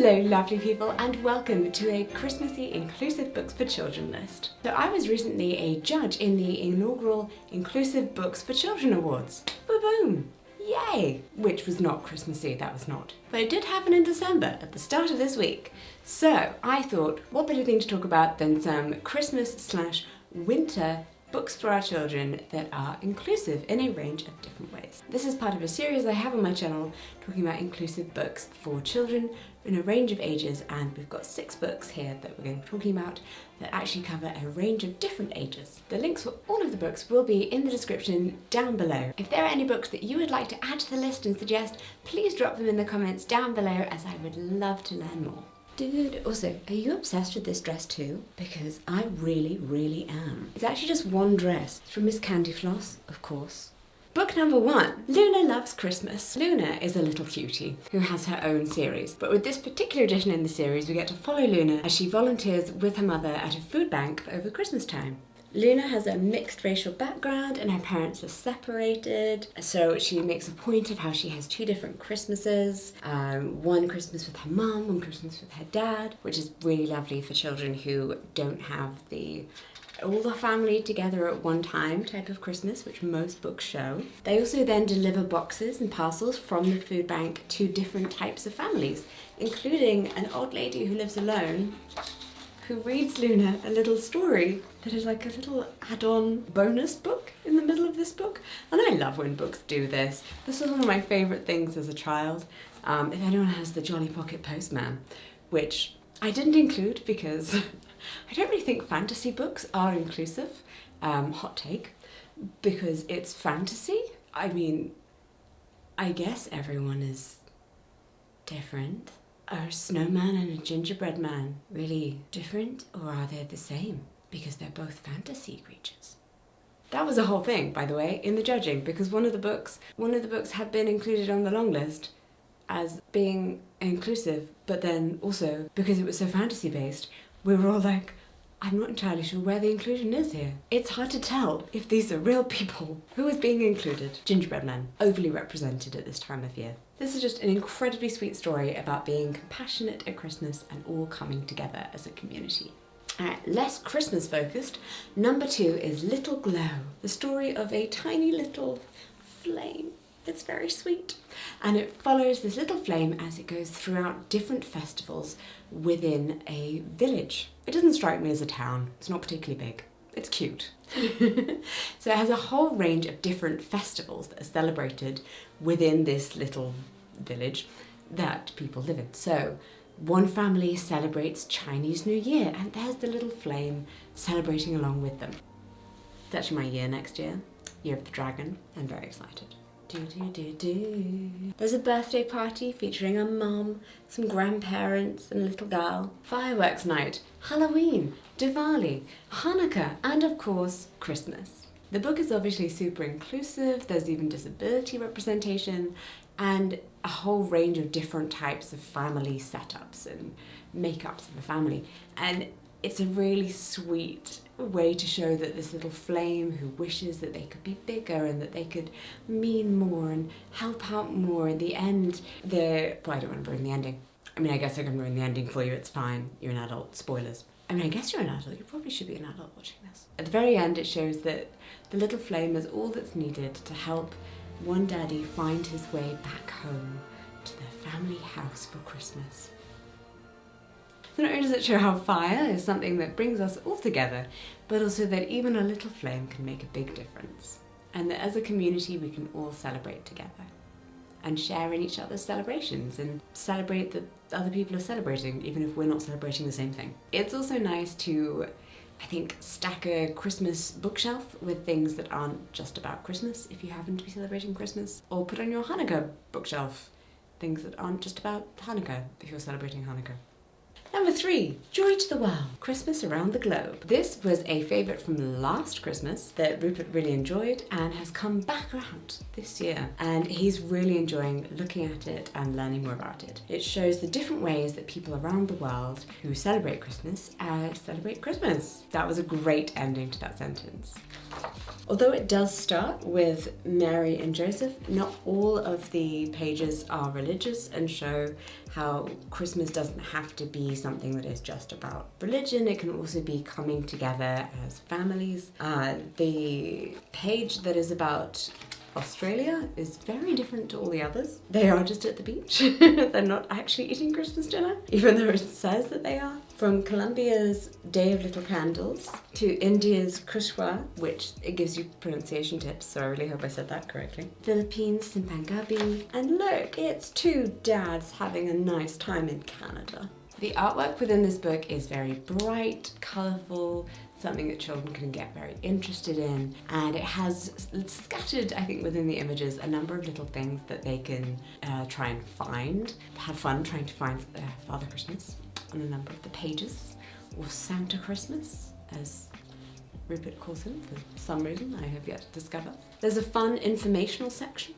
Hello lovely people and welcome to a Christmassy Inclusive Books for Children list. So I was recently a judge in the inaugural Inclusive Books for Children Awards. Boom! Yay! Which was not Christmassy, that was not. But it did happen in December, at the start of this week. So I thought, what better thing to talk about than some Christmas/winter books for our children that are inclusive in a range of different ways. This is part of a series I have on my channel talking about inclusive books for children in a range of ages, and we've got 6 books here that we're going to be talking about that actually cover a range of different ages. The links for all of the books will be in the description down below. If there are any books that you would like to add to the list and suggest, please drop them in the comments down below, as I would love to learn more. Dude, also, are you obsessed with this dress too? Because I really am. It's actually just one dress. It's from Miss Candy Floss, of course. Book number 1, Luna Loves Christmas. Luna is a little cutie who has her own series, but with this particular edition in the series, we get to follow Luna as she volunteers with her mother at a food bank over Christmas time. Luna has a mixed racial background and her parents are separated, so she makes a point of how she has 2 different Christmases, one Christmas with her mum, one Christmas with her dad, which is really lovely for children who don't have all the family together at one time type of Christmas, which most books show. They also then deliver boxes and parcels from the food bank to different types of families, including an old lady who lives alone who reads Luna a little story that is like a little add-on bonus book in the middle of this book. And I love when books do this. This was one of my favourite things as a child. If anyone has the Jolly Pocket Postman, which I didn't include because I don't really think fantasy books are inclusive. Hot take. Because it's fantasy. I mean, I guess everyone is different. Are a snowman and a gingerbread man really different, or are they the same? Because they're both fantasy creatures. That was a whole thing, by the way, in the judging, because one of the books had been included on the long list as being inclusive, but then also, because it was so fantasy based, we were all like, I'm not entirely sure where the inclusion is here. It's hard to tell if these are real people. Who is being included? Gingerbread men, overly represented at this time of year. This is just an incredibly sweet story about being compassionate at Christmas and all coming together as a community. Alright, less Christmas focused, number 2 is Little Glow, the story of a tiny little flame. It's very sweet. And it follows this little flame as it goes throughout different festivals within a village. It doesn't strike me as a town. It's not particularly big. It's cute. So it has a whole range of different festivals that are celebrated within this little village that people live in. So one family celebrates Chinese New Year, and there's the little flame celebrating along with them. It's actually my year next year, Year of the Dragon. I'm very excited. There's a birthday party featuring a mum, some grandparents and a little girl, fireworks night, Halloween, Diwali, Hanukkah, and of course, Christmas. The book is obviously super inclusive. There's even disability representation and a whole range of different types of family setups and makeups of the family. And it's a really sweet way to show that this little flame who wishes that they could be bigger and that they could mean more and help out more. In the end, well, I don't want to ruin the ending. I mean, I guess I can ruin the ending for you, it's fine. You're an adult, spoilers. I mean, I guess you're an adult, you probably should be an adult watching this. At the very end, it shows that the little flame is all that's needed to help one daddy find his way back home to their family house for Christmas. So not only does it show how fire is something that brings us all together, but also that even a little flame can make a big difference. And that as a community we can all celebrate together and share in each other's celebrations and celebrate that other people are celebrating, even if we're not celebrating the same thing. It's also nice to, I think, stack a Christmas bookshelf with things that aren't just about Christmas if you happen to be celebrating Christmas, or put on your Hanukkah bookshelf things that aren't just about Hanukkah if you're celebrating Hanukkah. Number 3, Joy to the World, Christmas Around the Globe. This was a favourite from last Christmas that Rupert really enjoyed and has come back around this year. And he's really enjoying looking at it and learning more about it. It shows the different ways that people around the world who celebrate Christmas celebrate Christmas. That was a great ending to that sentence. Although it does start with Mary and Joseph, not all of the pages are religious and show how Christmas doesn't have to be something that is just about religion. It can also be coming together as families. The page that is about Australia is very different to all the others. They are just at the beach. They're not actually eating Christmas dinner, even though it says that they are. From Colombia's Day of Little Candles to India's Kushwa, which it gives you pronunciation tips, so I really hope I said that correctly. Philippines, Simpang Gabi, and look, it's two dads having a nice time in Canada. The artwork within this book is very bright, colourful, something that children can get very interested in, and it has scattered, I think, within the images a number of little things that they can try and find, have fun trying to find Father Christmas on a number of the pages, or Santa Christmas, as Rupert calls him for some reason I have yet to discover. There's a fun informational section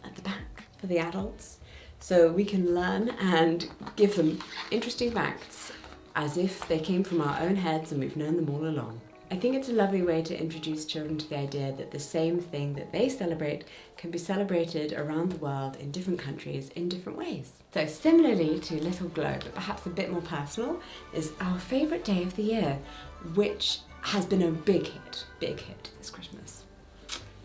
at the back for the adults, so we can learn and give them interesting facts as if they came from our own heads and we've known them all along. I think it's a lovely way to introduce children to the idea that the same thing that they celebrate can be celebrated around the world in different countries in different ways. So similarly to Little Glow, but perhaps a bit more personal, is our favourite day of the year, which has been a big hit this Christmas.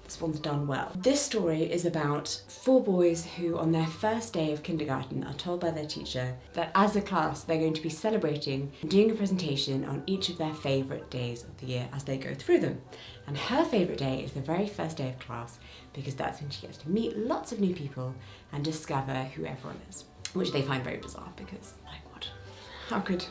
This one's done well. This story is about 4 boys who on their first day of kindergarten are told by their teacher that as a class they're going to be celebrating and doing a presentation on each of their favourite days of the year as they go through them. And her favourite day is the very first day of class because that's when she gets to meet lots of new people and discover who everyone is, which they find very bizarre because, like, what? How could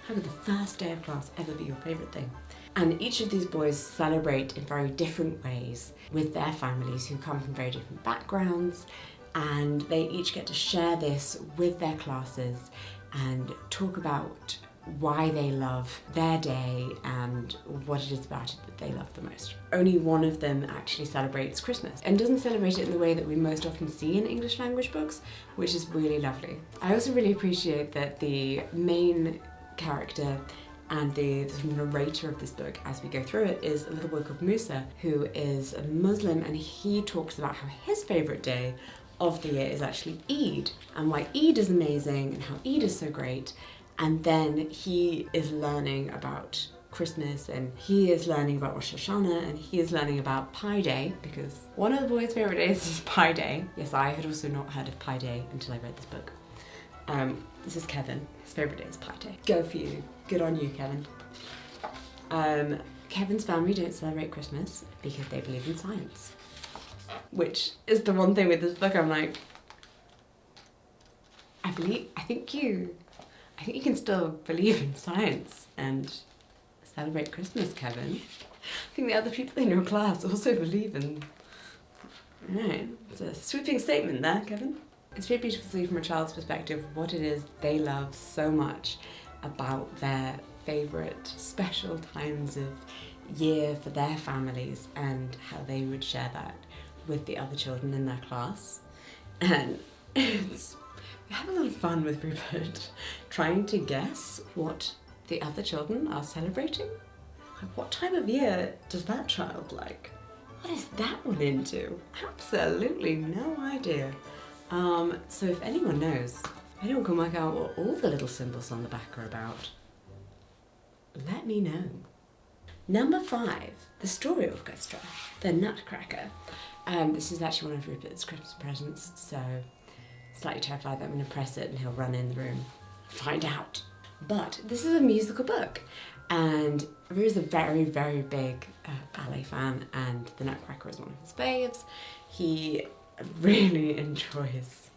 the first day of class ever be your favourite thing? And each of these boys celebrate in very different ways with their families who come from very different backgrounds, and they each get to share this with their classes and talk about why they love their day and what it is about it that they love the most. Only one of them actually celebrates Christmas and doesn't celebrate it in the way that we most often see in English language books, which is really lovely. I also really appreciate that the main character and the narrator of this book as we go through it is a little boy called Musa, who is a Muslim, and he talks about how his favourite day of the year is actually Eid, and why Eid is amazing and how Eid is so great. And then he is learning about Christmas, and he is learning about Rosh Hashanah, and he is learning about Pi Day, because one of the boys' favourite days is Pi Day. Yes, I had also not heard of Pi Day until I read this book. This is Kevin. His favourite day is Pi Day. Go for you. Good on you, Kevin. Kevin's family don't celebrate Christmas because they believe in science, which is the one thing with this book I'm like, I think you can still believe in science and celebrate Christmas, Kevin. I think the other people in your class also believe in... Right, it's a sweeping statement there, Kevin. It's really beautiful to see from a child's perspective what it is they love so much about their favourite special times of year for their families and how they would share that with the other children in their class. And we have a lot of fun with Rupert trying to guess what the other children are celebrating. Like, what time of year does that child like? What is that one into? Absolutely no idea. So if anyone knows, anyone can work out what all the little symbols on the back are about, let me know. Number 5, the Story Orchestra, the Nutcracker. This is actually one of Rupert's Christmas presents, so slightly terrified that I'm going to press it and he'll run in the room, find out. But this is a musical book, and Rupert's a very, very big ballet fan, and the Nutcracker is one of his faves. He really enjoys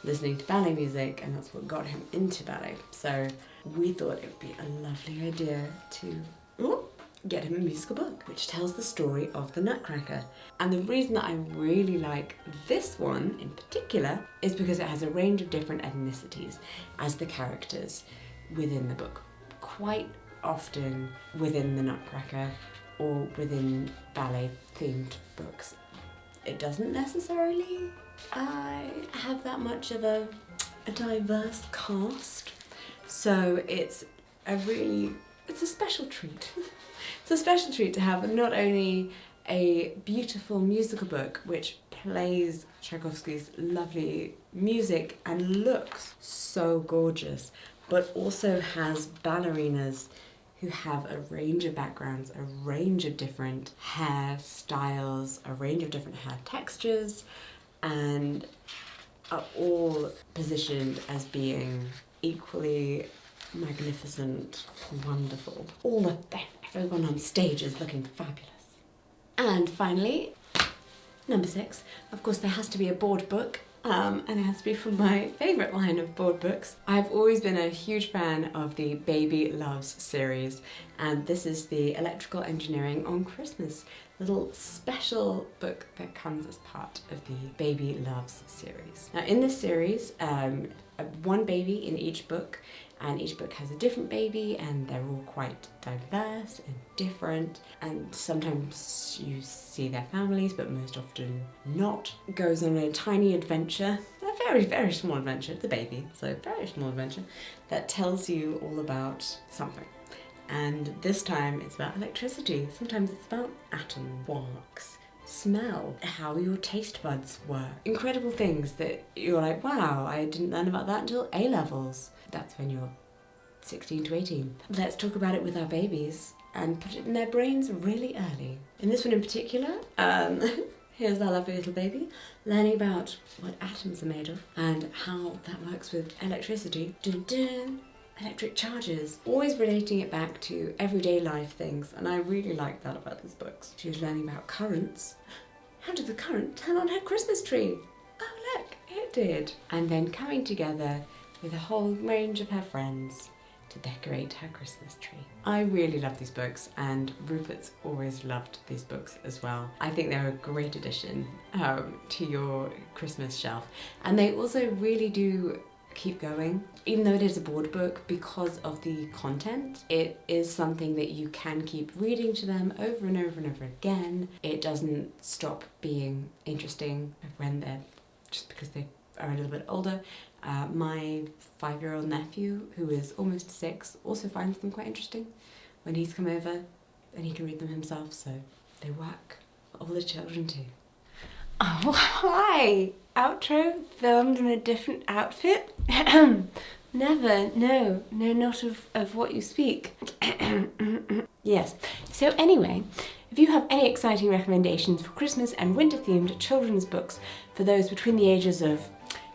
listening to ballet music, and that's what got him into ballet. So we thought it would be a lovely idea to get him a musical book which tells the story of the Nutcracker. And the reason that I really like this one in particular is because it has a range of different ethnicities as the characters within the book. Quite often within the Nutcracker or within ballet themed books, it doesn't necessarily have that much of a diverse cast. So it's a special treat. It's a special treat to have not only a beautiful musical book which plays Tchaikovsky's lovely music and looks so gorgeous, but also has ballerinas who have a range of backgrounds, a range of different hair styles, a range of different hair textures, and are all positioned as being equally magnificent, wonderful. Everyone on stage is looking fabulous. And finally, number 6, of course there has to be a board book, and it has to be from my favourite line of board books. I've always been a huge fan of the Baby Loves series, and this is the Electrical Engineering on Christmas, little special book that comes as part of the Baby Loves series. Now in this series, one baby in each book, and each book has a different baby, and they're all quite diverse and different, and sometimes you see their families, but most often not. Goes on a tiny adventure, a very, very small adventure, the baby, so very small adventure, that tells you all about something. And this time it's about electricity, sometimes it's about atoms, quarks, smell, how your taste buds work. Incredible things that you're like, wow, I didn't learn about that until A-levels. That's when you're 16 to 18. Let's talk about it with our babies and put it in their brains really early. In this one in particular, here's our lovely little baby learning about what atoms are made of and how that works with electricity. Dun dun. Electric charges, always relating it back to everyday life things, and I really like that about these books. She was learning about currents. How did the current turn on her Christmas tree? Oh look, it did. And then coming together with a whole range of her friends to decorate her Christmas tree. I really love these books, and Rupert's always loved these books as well. I think they're a great addition to your Christmas shelf, and they also really do keep going. Even though it is a board book, because of the content, it is something that you can keep reading to them over and over and over again. It doesn't stop being interesting when they're, just because they are a little bit older. My 5-year-old nephew, who is almost 6, also finds them quite interesting when he's come over, and he can read them himself, so they work for all the children too. Oh, hi! Outro filmed in a different outfit? Never, no, not of what you speak. Yes, so anyway, if you have any exciting recommendations for Christmas and winter themed children's books for those between the ages of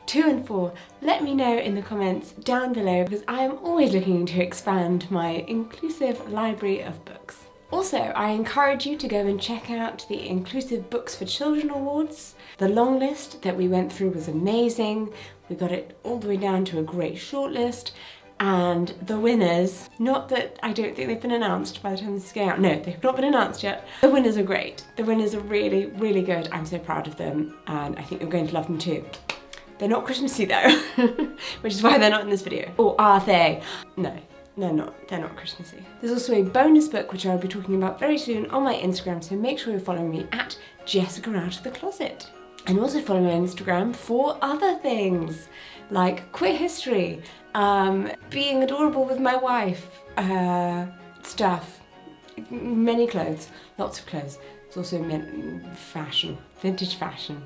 2 and 4, let me know in the comments down below, because I am always looking to expand my inclusive library of books. Also, I encourage you to go and check out the Inclusive Books for Children Awards. The long list that we went through was amazing. We got it all the way down to a great shortlist. And the winners, not that I don't think they've been announced by the time this is going out. No, they've not been announced yet. The winners are great. The winners are really, really good. I'm so proud of them, and I think you're going to love them too. They're not Christmassy though, which is why they're not in this video. Or are they? No. They're not Christmassy. There's also a bonus book which I'll be talking about very soon on my Instagram, so make sure you're following me at Jessica Out of the Closet. And also follow me on Instagram for other things, like queer history, being adorable with my wife, stuff, many clothes, lots of clothes. It's also fashion, vintage fashion.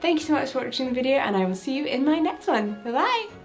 Thank you so much for watching the video, and I will see you in my next one. Bye bye!